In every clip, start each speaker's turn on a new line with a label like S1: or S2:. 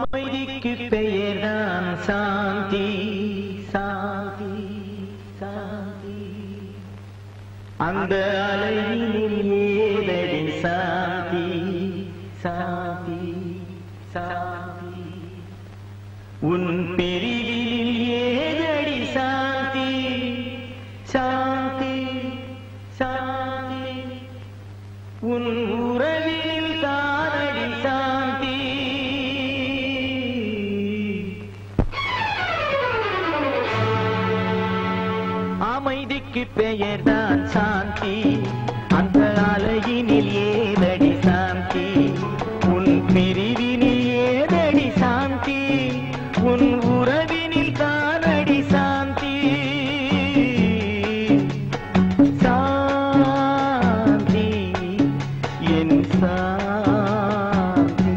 S1: அமைதிக்கு பெயர்தான் சாந்தி சாந்தி சாந்தி. அந்த அலையினில் ஏதடி சாந்தி சாந்தி சாந்தி. உன் பிரிவில் ஏதடி சாந்தி சாந்தி சாந்தி. உன் உறவில் தானடி சாந்தி. அமைதிக்கு பெயர்தான் சாந்தி. அந்த அலையினில் ஏதடி சாந்தி. உன் பிரிவினில் ஏதடி சாந்தி. உன் உறவினில் தானடி சாந்தி சாந்தி என் சாந்தி.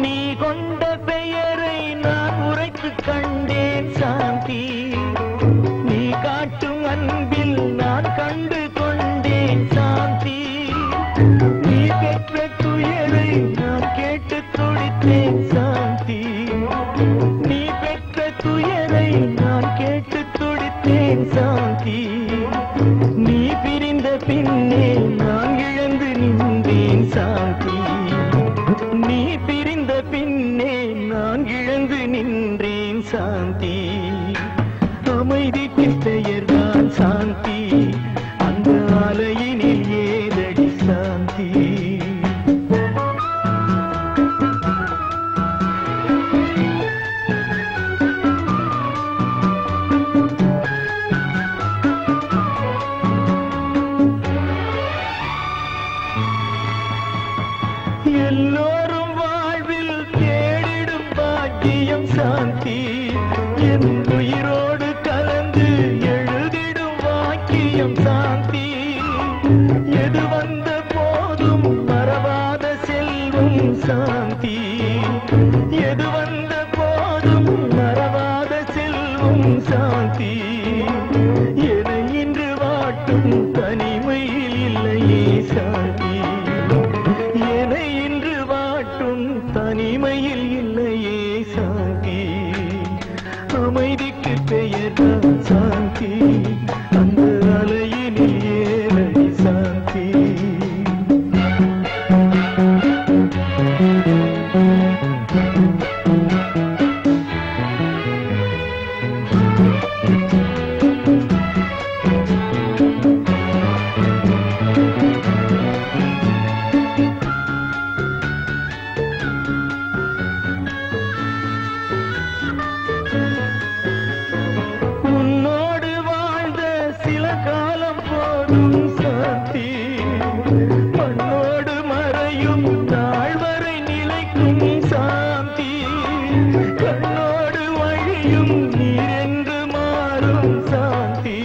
S1: நீ கொண்ட பெயரை நான் உரைத்து கண்டேன் சாந்தி. நீ காட்டும் அன்பில் நான் கண்டு கொண்டேன் சாந்தி. நீ பெற்ற துயரை நான் கேட்டு துடித்தேன் சாந்தி. நீ பெற்ற துயரை நான் கேட்டு துடித்தேன் சாந்தி. நீ பிரிந்த பின்னே நான் இழந்து நின்றேன் சாந்தி. நீ பிரிந்த பின்னே நான் இழந்து நின்றேன் சாந்தி. அமைதிக்கு பெயர்தான் சாந்தி. அந்த அலையினில் ஏதடி சாந்தி. எல்லோரும் வாழ்வில் தேடிடும் பாக்கியம் சாந்தி. என் உயிரோடு கலந்து எழுதிடும் வாக்கியம் சாந்தி. எது வந்த போதும் மறவாத செல்வம் சாந்தி. எது வந்த போதும் மறவாத செல்வம் சாந்தி. என இன்று வாட்டும் தனிமையில் இல்லையே சாந்தி. என்னை இன்று வாட்டும் தனிமையில் இல்லையே சாந்தி. அமைதிக்கு பெயர்தான் சாந்தி. அந்த அலையினில் ஏதடி சாந்தி. உன்னோடு வாழ்ந்த சில காலம் போதும் சாந்தி. மண்ணோடு மறையும் நாள் வரை நிலைக்கும் சாந்தி. கண்ணோடு வழியும் நீரென்று மாறும் சாந்தி.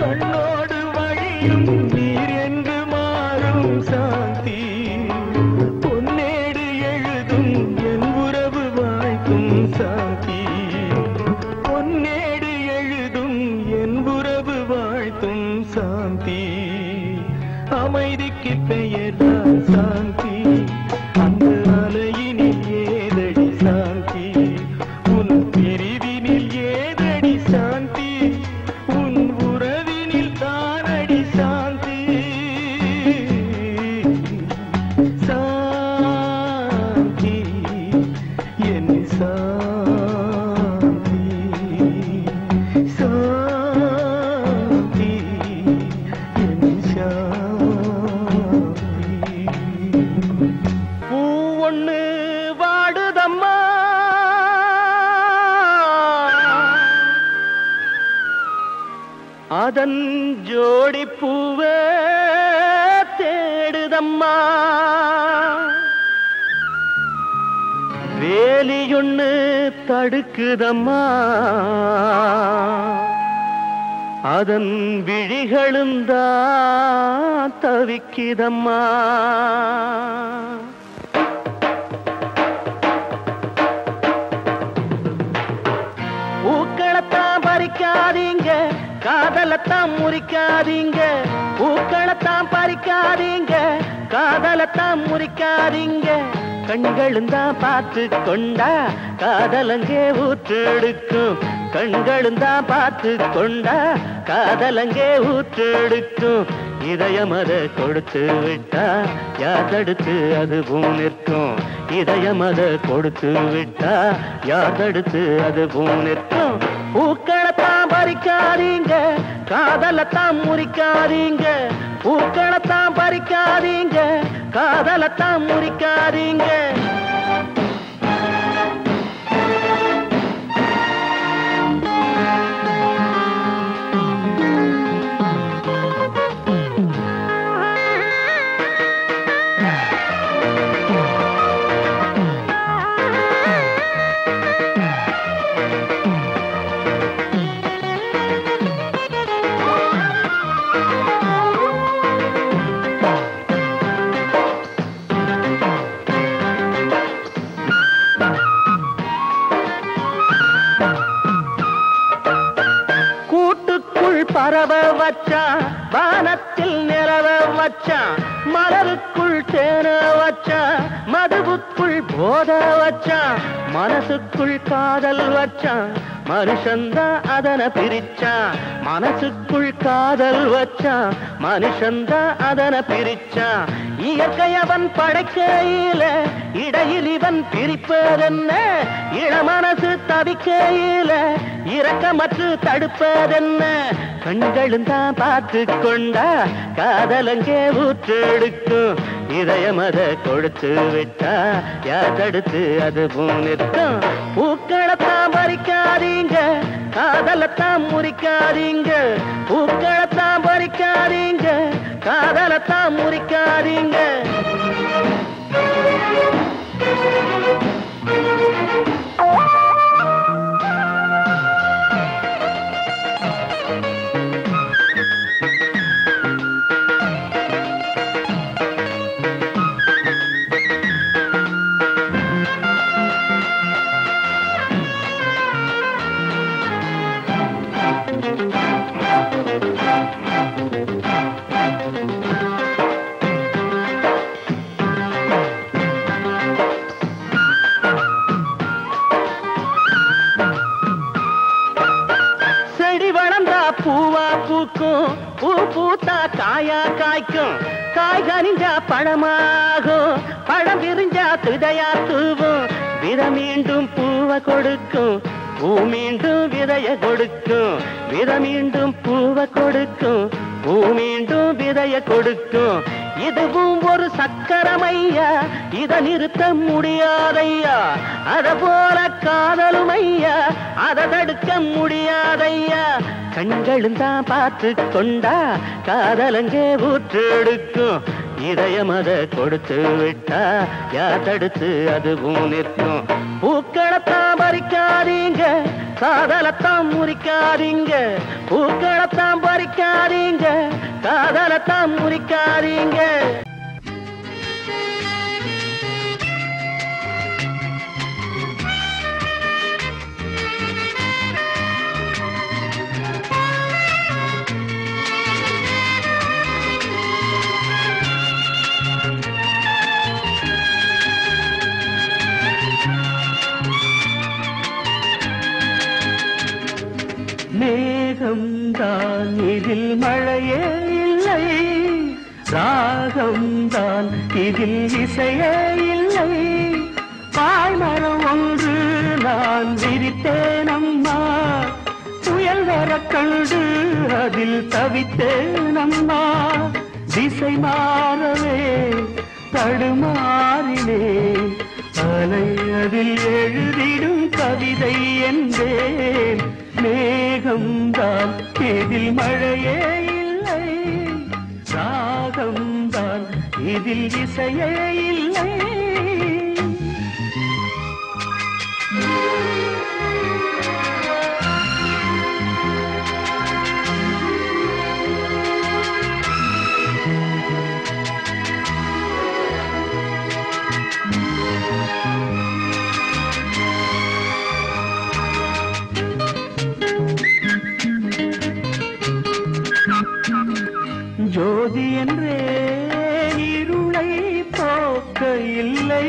S1: கண்ணோடு வழியும் நீரென்று மாறும் சாந்தி. பொன்னேடு எழுதும் என் உறவு வாழ்த்தும் சாந்தி. பொன்னேடு எழுதும் என் உறவு வாழ்த்தும் சாந்தி. அமைதிக்கு பெயர்தான் சாந்தி. அந்த அலையினில் ஏதடி சாந்தி. உன் பிரிவினில் ஏதடி சாந்தி. உன் உறவினில் தானடி சாந்தி சாந்தி என் சாந்தி சாந்தி என் சாந்தி. பூ ஒண்ணு வாடுதம்மா. அதன் ஜோடி பூவே தேடுதம்மா. வேலியொன்னு தடுக்குதம்மா. அதன் விழிகளும் தான் தவிக்கிதம்மா. பூக்களத்தான் பறிக்காதீங்க, காதலத்தான் முறிக்காதீங்க. பூக்களத்தான் பறிக்காதீங்க, காதலத்தான் முறிக்காதீங்க. கண்களும் தான் பார்த்து கொண்டா காதலங்கே ஊற்றெடுக்கும். கண்களும் தான் பார்த்து கொண்டா காதலங்கே ஊற்றெடுக்கும். இதயம் அதை கொடுத்து விட்டா யார் தடுத்து அதுவும் நிற்கும். இதயம் அதை கொடுத்து விட்டா யார் தடுத்து அதுவும் நிற்கும். பூக்களத்தான் பறிக்காதீங்க, காதலத்தான் முறிக்காதீங்க. பூக்களத்தான் பறிக்காதீங்க, காதலத்தான் முறிக்காதீங்க. பறவ வச்சான் வானத்தில் நிலவ வச்சான். மலருக்குள் தேன வச்சான், மதுவுக்குள் போத வச்சான். மனசுக்குள் காதல் வச்சான், மனுஷந்தான் அதனை பிரிச்சான். மனசுக்குள் காதல் வச்சான், மனுஷந்தான் அதனை பிரிச்சான். இயற்கை அவன் படைக்கையில இடையில் இவன் பிரிப்பதென்ன? இளமனசு தவிக்கையில இரக்கமற்று தடுப்பதென்ன? கண்களும் தான் பார்த்து கொண்டா காதலங்கே ஊற்றெடுக்கும். இதயம் அதை கொடுத்து விட்டா யார் தடுத்து அதுவும் நிற்கும். பூக்களத்தான் பறிக்காதீங்க, காதலத்தான் முறிக்காதீங்க. பூக்களத்தான் பறிக்காதீங்க, காதலத்தான் முறிக்காதீங்க. பூவா பூக்கும், பூ பூத்தா காயா காய்க்கும். காய் கனிஞ்சா பழமாகும், பழம் விரிஞ்சா துதையா தூவும். வித மீண்டும் பூவை கொடுக்கும், பூ மீண்டும் விதைய கொடுக்கும். வித மீண்டும் பூவை கொடுக்கும், பூ மீண்டும் விதைய கொடுக்கும். இதுவும் ஒரு சக்கரமையா, இதை நிறுத்த முடியாதையா. அத போல காதலும் ஐயா, அதை தடுக்க முடியாதையா. கண்களும் தான் பார்த்து கொண்டா காதலங்கே ஊற்றெடுக்கும். இதயம் அதை கொடுத்து விட்டா யார் தடுத்து அதுவும் நிற்கும். பூக்களத்தான் பறிக்காதீங்க, காதலத்தான் முறிக்காதீங்க. பூக்களத்தான் பறிக்காதீங்க, காதலத்தான் முறிக்காதீங்க. மேகம்தான் இதில் மழையே இல்லை, ராகம்தான் இதில் இசையே இல்லை. பாய்மரம் ஒன்று நான் விரித்தேனம்மா, புயல் வர கண்டு அதில் தவித்தேனம்மா. திசை மாறவே தடுமாறினேன், அலை அதில் எழுதிடும் கவிதை என்பேன். மேகம்தான் இதில் மழையே இல்லை, ராகம்தான் இதில் இசையே இல்லை. ஜோதி என்றே இருளை போக்க இல்லை,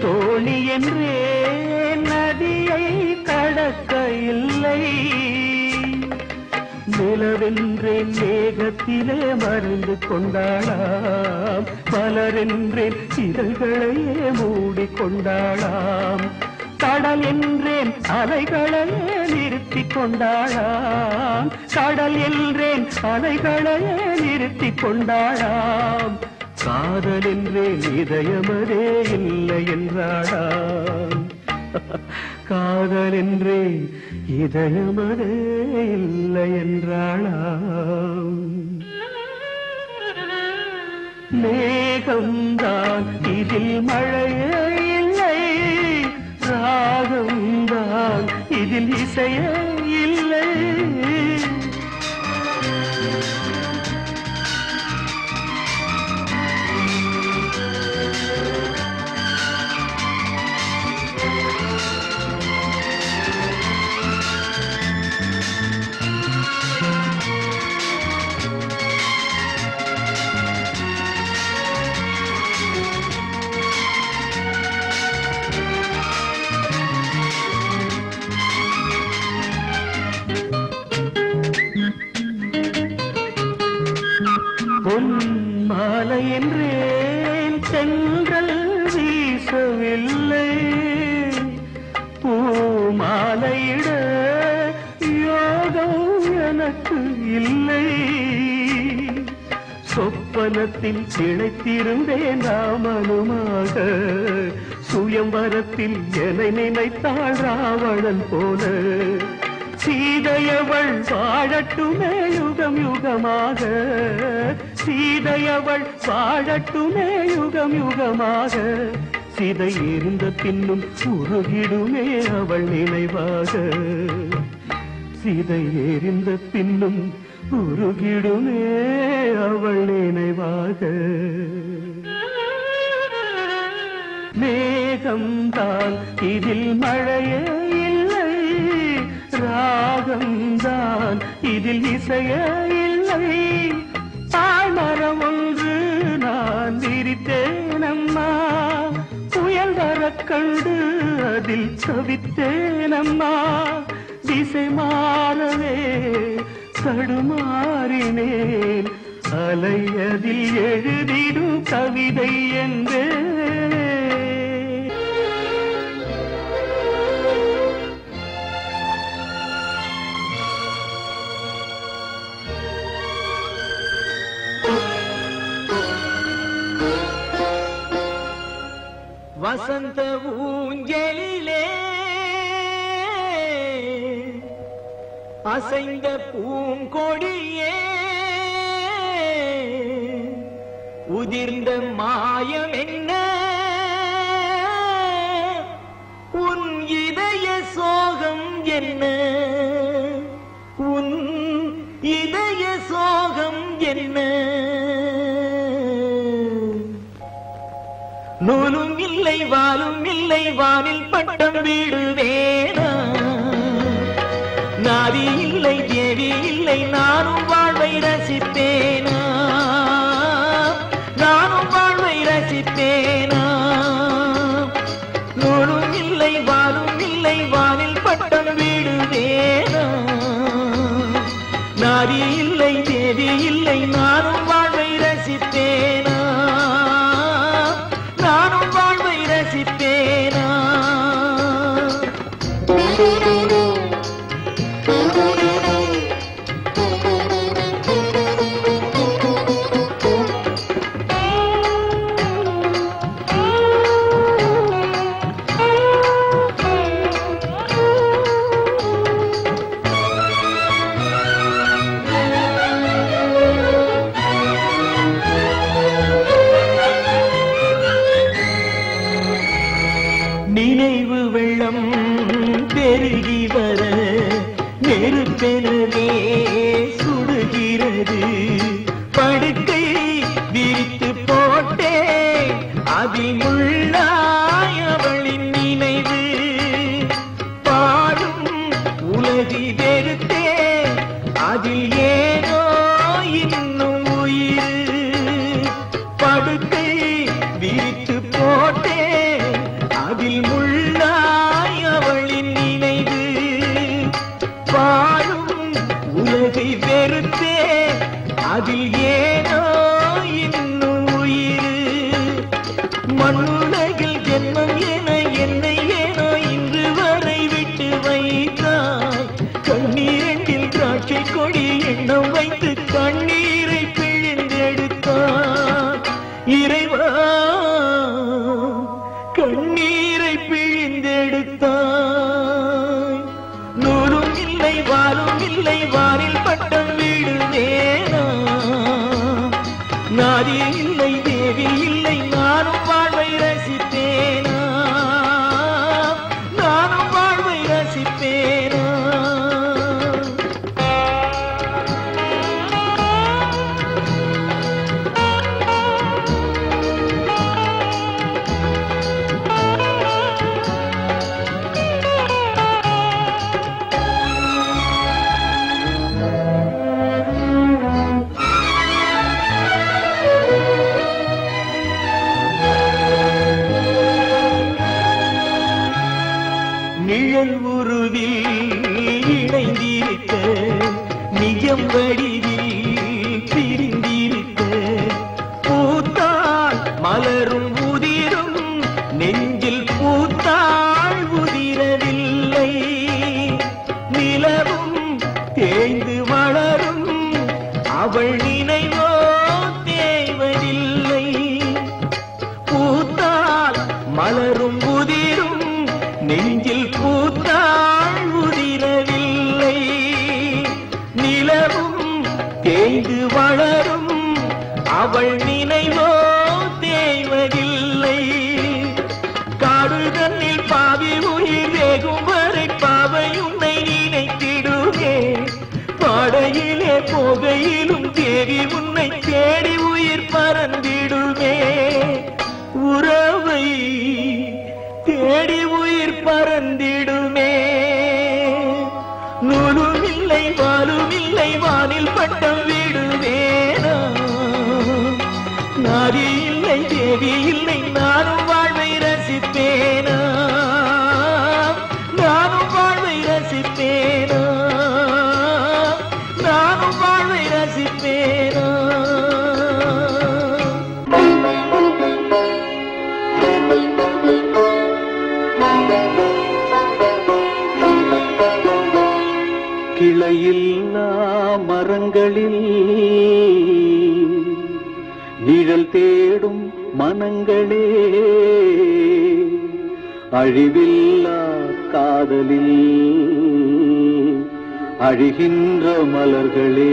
S1: தோணி என்றே நதியை கடக்க இல்லை, நிலவென்றேன் மேகத்திலே மறைந்து கொண்டாளாம், மலரென்றேன் இதழ்களையே மூடிக்கொண்டாளாம், கடல் என்றேன் அலைகளையே நிறுத்தி கொண்டாளாம், கடல் என்றேன் அலைகளையே நிறுத்தி கொண்டாளாம், காதல் என்றேன் இதயமதே இல்லை என்றாளாம், காதல் என்றேன் இதயமதே இல்லை என்றாளாம். மேகம்தான் இதில் மழையே இல்லை, ராகம்தான் இதில் இசையே இல்லை, பொன் மாலை என்றேன் தென்றல் வீசவில்லை, பூ மாலையிட யோகம் எனக்கு இல்லை, சொப்பனத்தில் திளைத்திருந்தேன் ராமனுமாக, சுயம்பரத்தில் என்னை நினைத்தாள் ராவணன் போல, சீதையவள் வாழட்டுமே யுகம் யுகமாக, சீதையவள் வாழட்டுமே யுகம் யுகமாக, சிதை எரிந்த பின்னும் உருகிடுமே அவள் நினைவாக, சிதை எரிந்த பின்னும் உருகிடுமே அவள் நினைவாக. மேகம்தான் இதில் மழையே இல்லை, ராகம்தான் இதில் இசையே இல்லை, தாழ்மரம் ஒன்று நான் விரித்தேனம்மா, புயல் வரக் கண்டு அதில் தவித்தேனம்மா, திசை மாறவே தடுமாறினேன், அலையதில் எழுதிடும் கவிதை என்றே.
S2: வசந்த ஊஞ்சலிலே அசைந்த பூங்கொடியே, உதிர்ந்த மாயம் என்ன உன் இதய சோகம் என்ன, உன் இதய சோகம் என்ன, நூலும் இல்லை வாலும் இல்லை வானில் பட்டம் வீடுவேனா, நாதி இல்லை தேவி இல்லை நானும் வாழ்வை ரசிப்பேனா, நானும் வாழ்வை ரசிப்பேனா, நூலும் இல்லை வாலும் இல்லை வானில் பட்டம் வீடுவேனா, நாதி இல்லை தேவி இல்லை நானும் வாழ்வை ரசிப்பேனா, நானும் வாழ்வை ரசிப்பேனா. நினைவு வெள்ளம் பெருகி வர நெருப்பெனவே சுடுகிறது, படுக்கை விரித்து போட்டே அதிமுள்ளாய் அவளின் நினைவு, பாடும் உலகி வெறுத்தே அதில் ஏனோ உலகை வெறுத்தேன் அதில் ஏனோ இன்னும் உயிர் மண்ணுலகில் ஜென்மம் என என்னை ஏனோ இன்று வரை விட்டு வைத்தாய் கண்ணீரில் திராட்சை கொடி எண்ணம் வைத்து கண்ணீரை பிழிந்தெடுத்தாய் இறைவா கண்ணீரை பிழிந்தெடுத்தாய் நூலும் இல்லை வாலும் இல்லை வானில் பட்டம் விடுவேனா நாதி இல்லை தேவி இல்லை நானும் வாழ்வை ரசிப்பேனா நானும் வாழ்வை ரசிப்பேனா நிழல் உருவில் இணைந்திருக்க நிஜம் வடிவில் பிரிந்திருக்க பூத்தாள் மலரும் உதிரும் நெஞ்சில் பூத்தாள் உதிரவில்லை நிலவும் தேய்ந்து வளரும் அவள் நினைவோ தேய்வதில்லை பூத்தாள் மலரும் உதிரும் நெஞ்சில் பூத்தாள் உதிரவில்லை நிலவும் தேய்ந்து வளரும் அவள் நினைவோ தேய்வதில்லை காடு தன்னில் பாவி உயிர் வேகும் வரை பாவை உன்னை நினைத்திடுவே பாடையிலே போகையிலும் தேவி உன்னை தேடி உயிர் பறந்திடுவே உறவை தேடி உயிர் பறந்திடுமே நூலும் இல்லை வாலும் இல்லை வானில் பட்டம் விடுவேனா நாதி இல்லை தேவி இல்லை நானும் வாழ்வை ரசிப்பேனா நானும் வாழ்வை ரசிப்பேனா நானும் வாழ்வை ரசிப்பேனா
S1: கிளையில்லா மரங்களில் நிழல் தேடும் மனங்களே அழிவில்லா காதலில் அழிகின்ற மலர்களே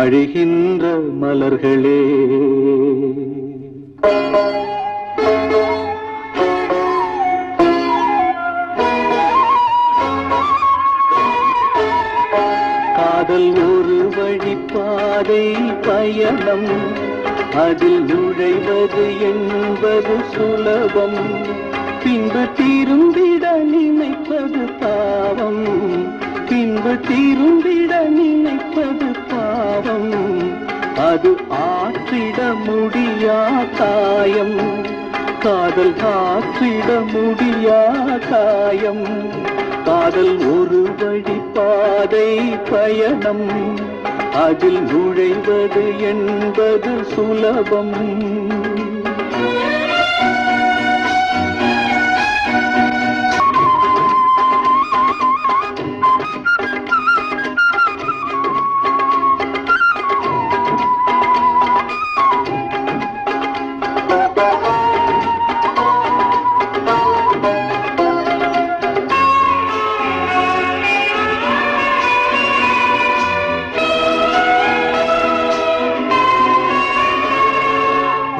S1: அழிகின்ற மலர்களே காதல் ஒரு வழிப்பாதை பயணம் அதில் நுழைவது என்பது சுலபம் பின்பு திரும்பிட நினைப்பது பாவம் பின்பு திரும்பிட நினைப்பது பாவம் அது ஆற்றிட முடியா காயம் காதல் ஆற்றிட முடியா காயம் காதல் ஒரு வழிப்பாதை பயணம் அதில் நுழைவது என்பது சுலபம்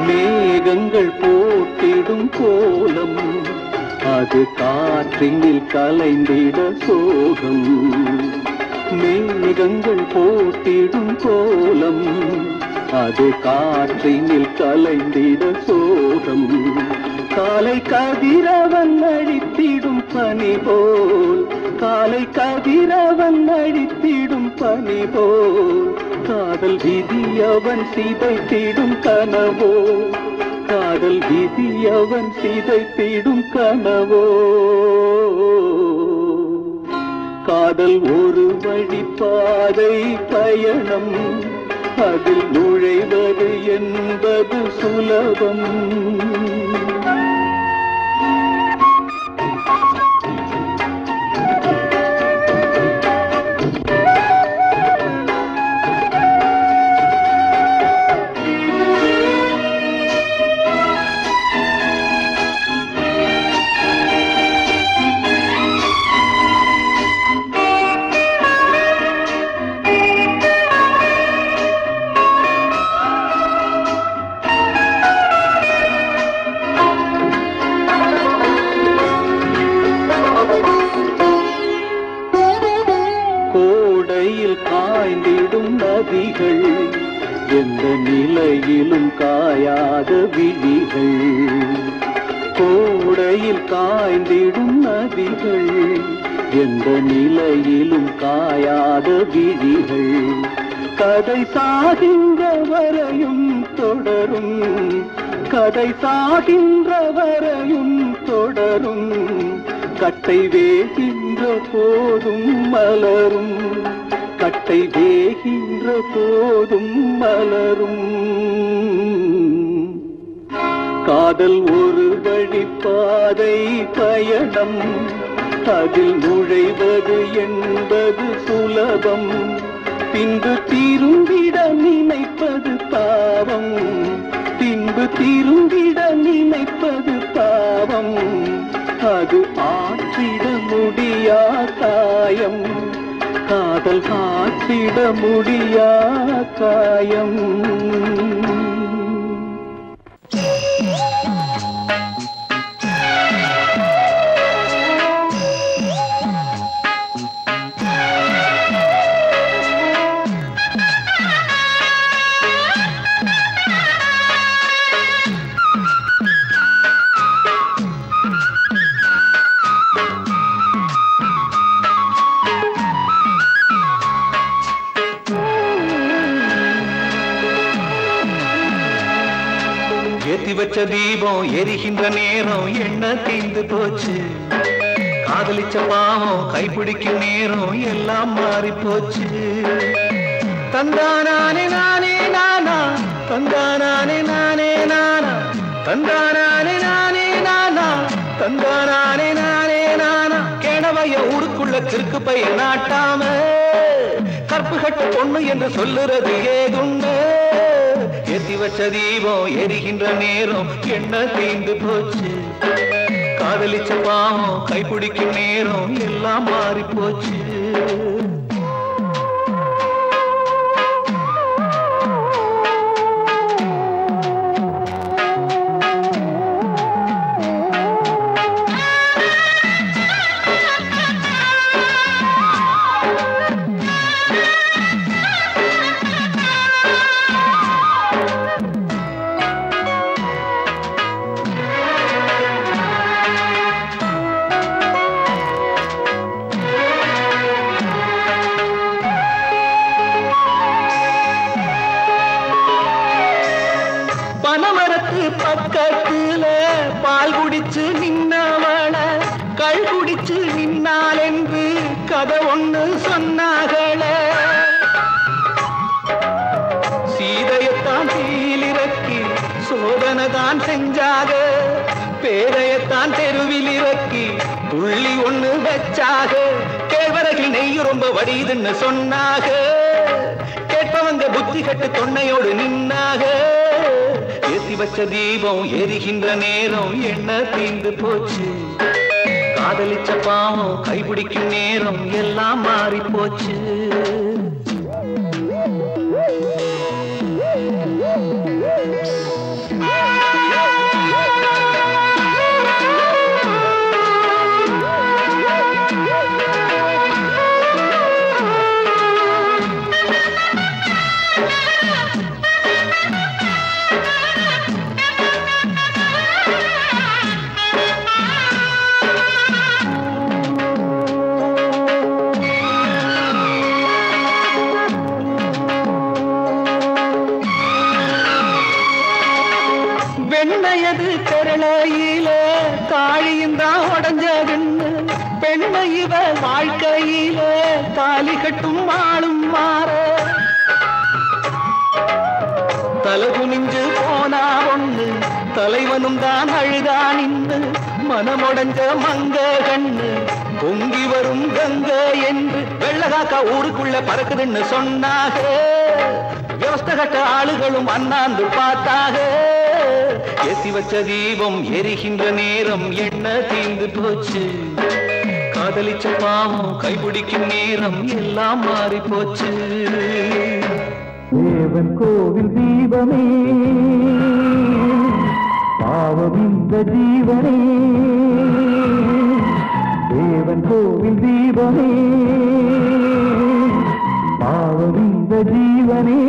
S1: மேகங்கள் போட்டிடும் கோலம் அது காற்றினில் கலைந்திட சோகம் மேகங்கள் போட்டிடும் கோலம் அது காற்றினில் கலைந்திட சோகம் காலை கதிரவன் அழித்திடும் பனி போல் காலை கதிரவன் அழித்திடும் பனி போல் காதல் விதி அவன் சிதைத்திடும் கனவோ காதல் விதி அவன் சிதைத்திடும் கனவோ காதல் ஒரு வழிப்பாதை பயணம், அதில் நுழைவது என்பது சுலபம். காய்ந்திடும் நதிகள், எந்த நிலையிலும் காயாத விழிகள். கோடையில் காய்ந்திடும் நதிகள், எந்த நிலையிலும் காயாத விழிகள். கதை சாகின்ற வரையும் தொடரும், கதை சாகின்ற வரையும் தொடரும். கட்டை வேகின்ற போதும் மலரும், கட்டை வேகின்ற போதும் மலரும். காதல் ஒரு வழிப்பாதை பயணம், அதில் நுழைவது என்பது சுலபம். பின்பு திரும்பிட நினைப்பது பாவம், பின்பு திரும்பிட நினைப்பது பாவம். அது ஆற்றிட முடியா காயம், காதல் ஆற்றிட முடியா காயம்.
S2: ஏத்தி வச்ச தீபம் எரிகின்ற நேரம் என்ன தீந்து போச்சு. காதலிச்ச பாவம் கைப்பிடிக்கும் நேரம் எல்லாம் மாறி போச்சு. தந்தானே நானே நானா, தந்தானே நானே நானா, தந்தானே நானே நானா, தந்தானே நானே நானா. கிணவைய ஊருக்குள்ள கிறுக்கு பையன் நாட்டாம கற்பு கட்ட பொண்ணு என்று சொல்லுறது ஏதுண்டு. ஏத்தி வச்ச தீபம் எரிகின்ற நேரம் என்ன தீந்து போச்சு. காதலிச்ச பாவம் கைப்பிடிக்கும் நேரம் எல்லாம் மாறி போச்சு. பனமரத்து பக்கத்துல பால் குடிச்சு நின்னவள கள் குடிச்சு நின்னாள் என்று கதை ஒண்ணு சொன்னாகள. சீதையத்தான் தீயிலிறக்கி சோதனை தான் செஞ்சாக, பேரையத்தான் தெருவில் இறக்கி துள்ளி ஒண்ணு வச்சாக. கேழ்வரகில் நெய் ரொம்ப வடிதுன்னு சொன்னாக, கேட்பவங்க புத்தி கட்டு தொன்னையோடு நின்னாக. ஏத்தி வச்ச தீபம் எரிகின்ற நேரம் என்ன தீந்து போச்சு. காதலிச்ச பாவம் கைப்பிடிக்கும் நேரம் எல்லாம் மாறி போச்சு. வெண்ணையது திரளையில காழியும் தான் உடஞ்சதுன்னு பெண்மை இவ இவ வாழ்க்கையில தாலி கட்டும் ஆளும் மாற தலகுனிஞ்சு போனா ஒண்ணு தலைவனும் தான் அழுதா நின்று மனமுடைஞ்ச மங்க கண்ணு பொங்கி வரும் கங்க என்று வெள்ளகாக்கா ஊருக்குள்ள பறக்குதுன்னு சொன்னாக விவஸ்த கட்ட ஆளுகளும் அண்ணாந்து பார்த்தாக ஏத்தி வச்ச தீபம் எரிகின்ற நேரம் என்ன தீந்து போச்சு காதலிச்ச பாவம் கைபிடிக்கும் நேரம் எல்லாம் மாறி போச்சு
S1: தேவன் கோவில் தீபமே பாவம் இந்த ஜீவனே தேவன் கோவில் தீபமே பாவம் இந்த ஜீவனே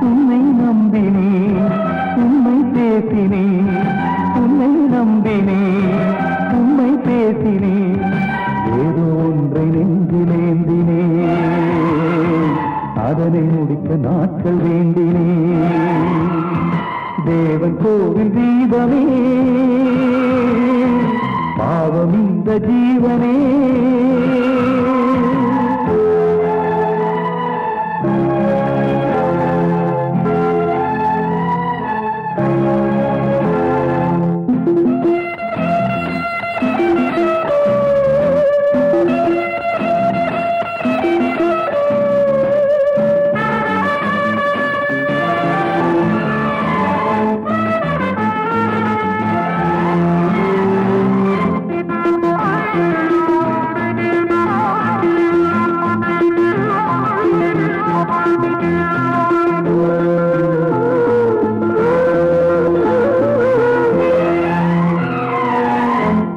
S1: உன்னை நம்பினே உண்மை பேசினே உன்னை நம்பினே உண்மை பேசினே ஏதோ ஒன்றை நெஞ்சிலேந்தினே அதனை முடிக்க நாட்கள் வேண்டினே தேவன் கோவில் தீபமே பாவம் இந்த ஜீவனே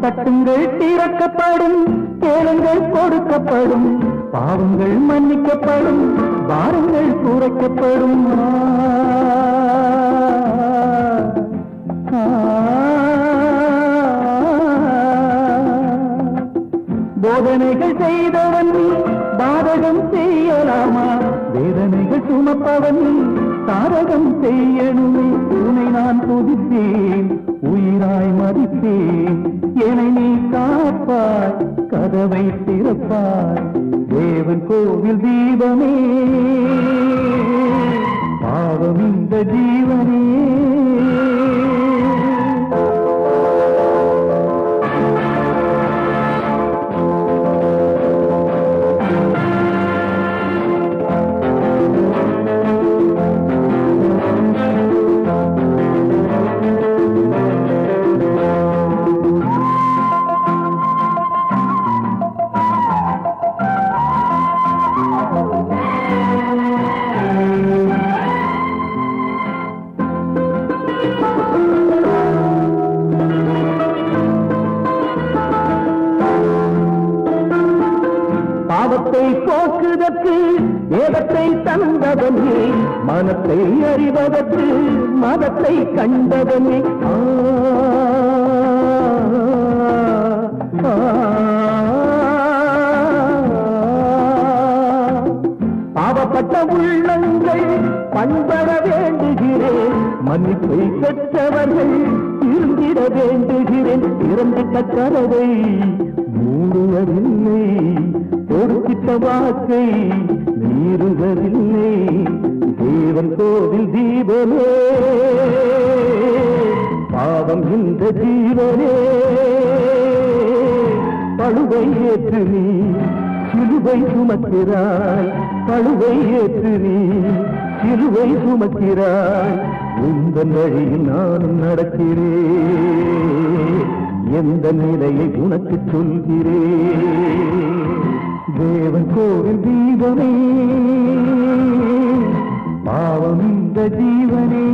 S1: தட்டுங்கள் திறக்கப்படும் கேளுங்கள் கொடுக்கப்படும் பாவங்கள் மன்னிக்கப்படும் பாரங்கள் குறைக்கப்படும் போதனைகள் செய்தவன் பாதகம் செய்யலாமா வேதனைகள் சுமப்பவன் தாரகம் செய்யணுமே உன்னை நான் துதித்தேன் உயிராய் மதித்தேன் என்னை நீ காப்பாய் கதவை திறப்பாய் தேவன் கோவில் தீபமே பாவம் இந்த ஜீவனே பாவத்தை போக்குதற்கு வேதத்தை தந்தவனே மனத்தை அறிவதற்கு மதத்தை கண்டவனே பாவப்பட்ட உள்ளங்கள் பண்பட வேண்டுகிறேன் மன்னிப்பை பெற்றவர்கள் திருந்திட வேண்டுகிறேன் திறந்திட்ட கதவை மூடுவதில்லை கொடுத்திட்ட வாக்கை மீறுவதில்லை தேவன் கோவில் தீபமே பாவம் இந்த ஜீவனே பழுவை ஏற்று நீ சிலுவை சுமக்கிறாய் பழுவை ஏற்று நீ சிலுவை சுமக்கிறாய் உந்தன் வழியில் நானும் நடக்கிறேன் எந்த நிலையை உனக்கு சொல்கிறேன் தேவன் கோவில் தீபமே பாவம் இந்த ஜீவனே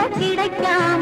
S3: கிடைக்காம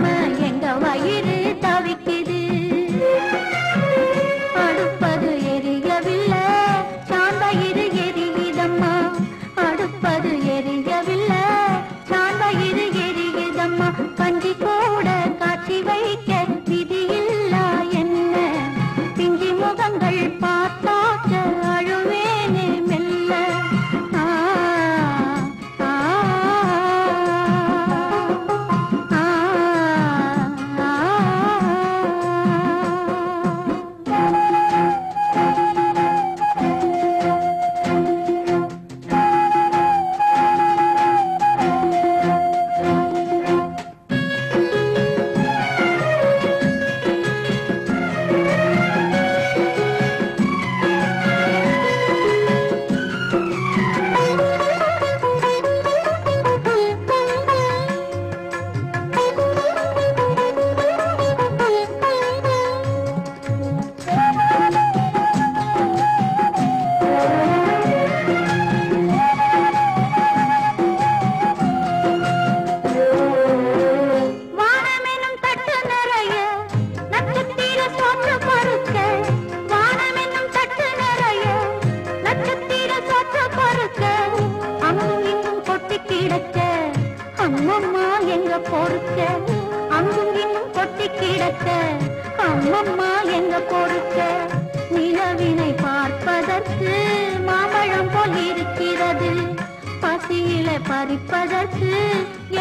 S3: பறிக்க அங்கும் இங்கும் கொட்டி கிடக்க அம்மம்மா எங்க பொறுக்க நிலவினை பார்ப்பதற்கு மாம்பழம் போல் இருக்கிறது பசியில பறிப்பதற்கு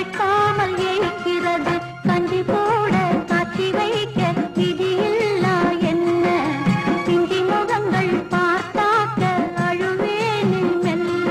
S3: எட்டாமல் இருக்கிறது கஞ்சி போட காட்சி வைக்க விதியில்லா என்ன பிஞ்சி முகங்கள் பார்த்தாக்க அழுவேனே மெல்ல